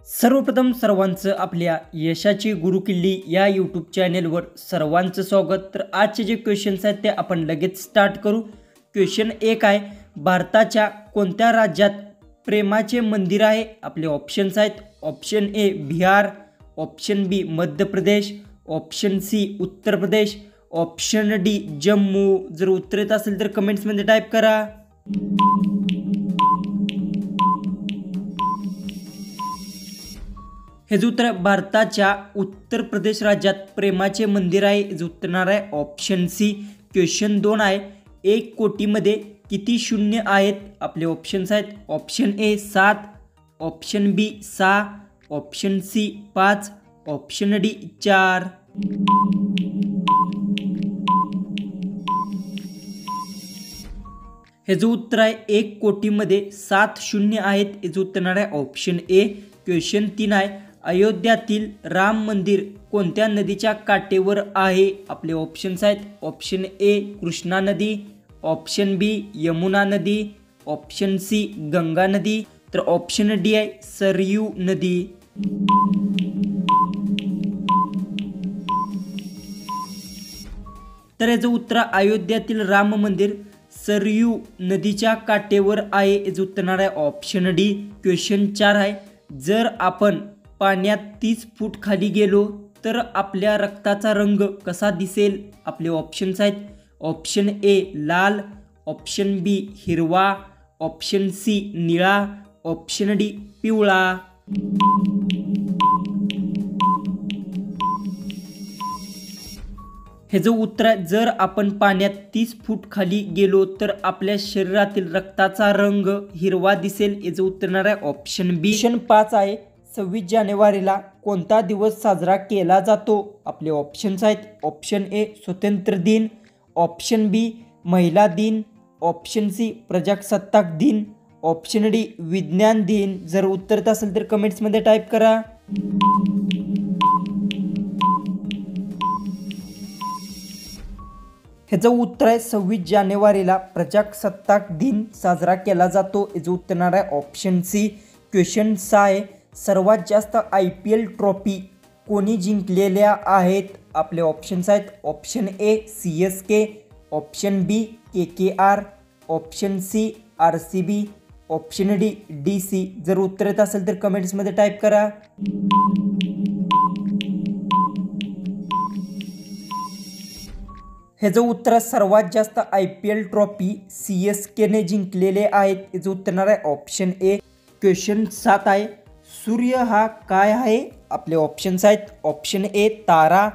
सर्वप्रथम सर्वांचं आपल्या यशाची गुरुकिल्ली या यूट्यूब चॅनेलवर सर्वांचं स्वागत। तर आजचे जे क्वेश्चन्स आहेत ते आपण लगेच स्टार्ट करू। क्वेश्चन 1 आहे, भारताच्या कोणत्या राज्यात प्रेमाचे मंदिर आहे? आपले ऑप्शन्स आहेत, option A Bihar, option B Madhya Pradesh, option C Uttar Pradesh, option D Jammu. जर उत्तर येत असेल तर कमेंट्समध्ये टाईप करा। हे जो उत्तर भारताच्या उत्तर प्रदेश राज्यात प्रेमाचे मंदिर आहे, जे उत्तर आहे ऑप्शन सी। क्वेश्चन 2 आहे, 1 कोटीमध्ये किती शून्य आहेत? आपले ऑप्शन्स आहेत, option A 7, option B 6, option C 5, option D 4। हे जो उत्तर आहे 1 कोटीमध्ये 7 शून्य आहेत, हे जो उत्तर आहे ऑप्शन ए। क्वेश्चन 3 आहे, अयोध्यातील राम मंदिर कोणत्या नदीच्या काठेवर आहे? आपले ऑप्शन्स आहेत, ऑप्शन ए कृष्णा नदी, ऑप्शन बी यमुना नदी, ऑप्शन सी गंगा नदी, तर ऑप्शन डी आहे सरयू नदी। तर याचं उत्तर अयोध्यातील राम मंदिर सरयू नदीच्या काठेवर आहे, याचं उत्तर आहे ऑप्शन डी। क्वेश्चन 4 आहे, जर आपण पाण्यात 30 फूट खाली गेलो तर आपल्या रक्ताचा रंग कसा दिसेल? आपले ऑप्शन्स आहेत, ऑप्शन ए लाल, ऑप्शन बी हिरवा, ऑप्शन सी निळा, ऑप्शन डी पिवळा। हे जो उत्तर आहे, जर आपण पाण्यात 30 फूट खाली गेलो तर आपल्या शरीरातील रक्ताचा रंग हिरवा दिसेल, याचं उत्तर आहे ऑप्शन बी। क्वेश्चन 5 आहे, 26 जानेवारीला कोणता दिवस साजरा केला जातो? आपले ऑप्शन्स आहेत, ऑप्शन ए स्वातंत्र्य दिन, ऑप्शन बी महिला दिन, ऑप्शन सी प्रजासत्ताक दिन, ऑप्शन डी विज्ञान दिन। जर उत्तर येत असेल तर कमेंट्समध्ये टाईप करा। ह्याचं उत्तर आहे 26 जानेवारीला प्रजासत्ताक दिन साजरा केला जातो, याचं उत्तर आहे ऑप्शन सी। क्वेश्चन 6 आहे, सर्वात जास्त IPL ट्रॉफी कोणी जिंकलेल्या आहेत? आपले ऑप्शन्स आहेत, option A CSK, option B KKR, option C RCB, option D DC। जर उत्तर येत असेल तर कमेंट्समध्ये टाईप करा। हे जो उत्तर सर्वात जास्त IPL ट्रॉफी CSK ने जिंकलेले आहेत, याचं उत्तर आहे ऑप्शन ए। क्वेश्चन 7 आहे, सूर्य हा काय आहे? आपले ऑप्शन्स आहेत, ऑप्शन ए तारा,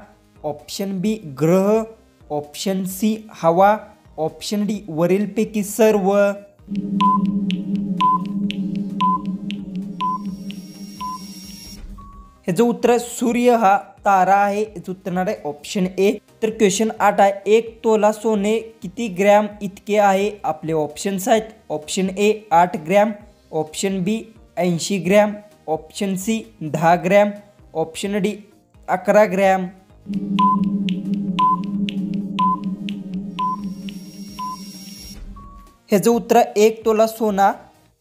ऑप्शन बी ग्रह, ऑप्शन सी हवा, ऑप्शन डी वरीलपैकी सर्व। हे जो उत्तर सूर्य हा तारा आहे, याचं उत्तर आहे ऑप्शन ए। तर क्वेश्चन 8 आहे, 1 तोला सोने किती ग्रॅम इतके आहे? आपले ऑप्शन्स आहेत, option A 8 gram, option B 80 gram, option C 10 gram, option D 11 gram. हे जो उत्तर 1 तोला सोना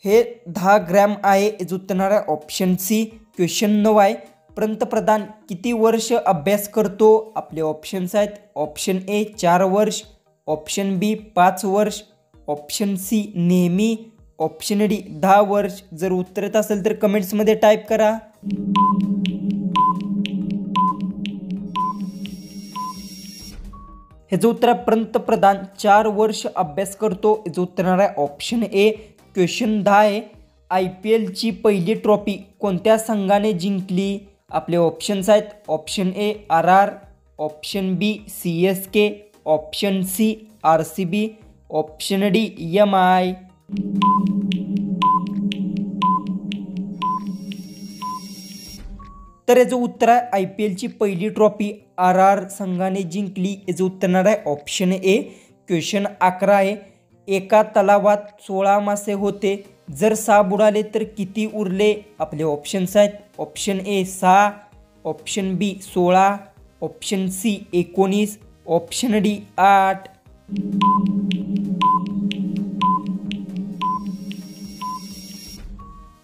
हे 10 ग्रॅम आहे, याचं उत्तर आहे ऑप्शन सी। क्वेश्चन 9 आहे, पंतप्रधान किती वर्ष अभ्यास करतो? आपले ऑप्शन्स आहेत, ऑप्शन ए 4 वर्ष, ऑप्शन बी 5 वर्ष, ऑप्शन सी नेहमी, ऑप्शन डी 10 वर्ष। जर उत्तर येत असेल तर कमेंट्समध्ये टाईप करा। हे जो उत्तर पंतप्रधान 4 वर्ष अभ्यास करतो, याचं उत्तर आहे ऑप्शन ए। क्वेश्चन 10 आहे, IPL ची पहिली ट्रॉफी कोणत्या संघाने जिंकली? आपले ऑप्शन्स आहेत, option A RR, option B CSK, option C RCB, option D MI। तर याचं उत्तर आहे IPL ची पहिली ट्रॉफी RR संघाने जिंकली, याचं उत्तर आहे ऑप्शन ए। क्वेश्चन 11 आहे, एका तलावात 16 मासे होते, जर 6 बुडाले तर किती उरले? आपले ऑप्शन्स आहेत, option A 6, option B 16, option C 19, option D 8।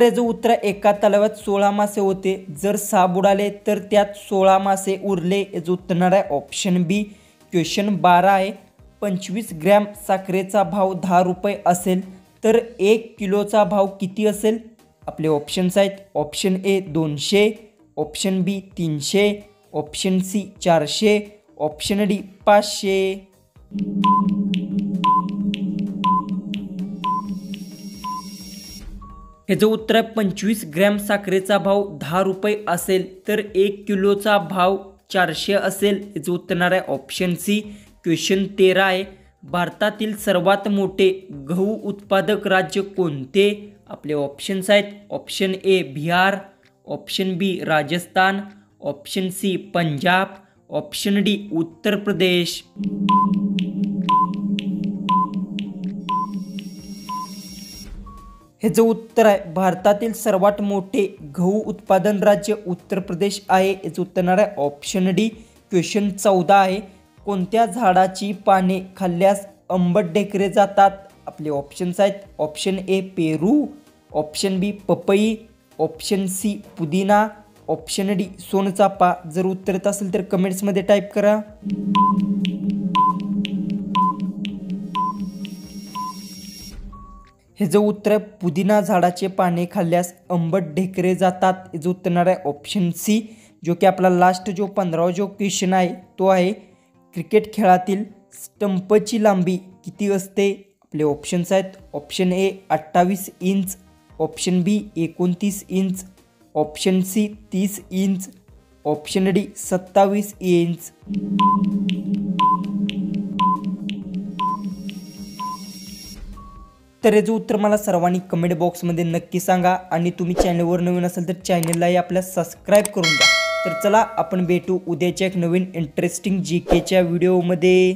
याचं उत्तर एका तलावात 16 मासे होते, जर 6 बुडाले तर त्यात 16 मासे उरले। याचं उत्तर येणार आहे ऑप्शन बी। क्वेश्चन 12 आहे, 25 ग्रॅम साखरेचा भाव 10 रुपये असेल तर 1 किलोचा भाव किती असेल? आपले ऑप्शन्स आहेत, option A 200, option B 300, option C 400, option D 500। ह्याचं उत्तर आहे 25 ग्रॅम साखरेचा भाव 10 रुपये असेल तर 1 किलोचा भाव 400 असेल। याचं उत्तर येणार आहे ऑप्शन सी। क्वेश्चन 13 आहे, भारतातील सर्वात मोठे गहू उत्पादक राज्य कोणते? आपले ऑप्शन्स आहेत, option A Bihar, option B Rajasthan, option C Punjab, option D Uttar Pradesh. ह्याचं उत्तर आहे, भारतातील सर्वात मोठे गहू उत्पादन राज्य उत्तर प्रदेश आहे। याचं उत्तर येणार आहे ऑप्शन डी। क्वेश्चन 14 आहे, कोणत्या झाडाची पाने खाल्ल्यास आंबट ढेकरे जातात? आपले ऑप्शन्स आहेत, ऑप्शन ए पेरू, ऑप्शन बी पपई, ऑप्शन सी पुदिना, ऑप्शन डी सोनचाफा। जर उत्तर येत असेल तर कमेंट्समध्ये टाईप करा। ह्याचं उत्तर आहे, पुदिना झाडाचे पाने खाल्ल्यास आंबट ढेकरे जातात। याचं उत्तर येणार आहे ऑप्शन सी। जो की आपला लास्ट जो 15वा जो क्वेश्चन आहे तो आहे, क्रिकेट खेळातील स्टंपची लांबी किती असते? आपले ऑप्शन्स आहेत, option A 28 inch, option B 29 inch, option C 30 inch, option D 27 inch. तर याचं उत्तर मला सर्वांनी कमेंट बॉक्समध्ये नक्की सांगा आणि तुम्ही चॅनलवर नवीन असाल तर चॅनललाही आपल्या सबस्क्राईब करून द्या। तर चला आपण भेटू उद्याच्या एक नवीन इंटरेस्टिंग जीकेच्या व्हिडिओमध्ये।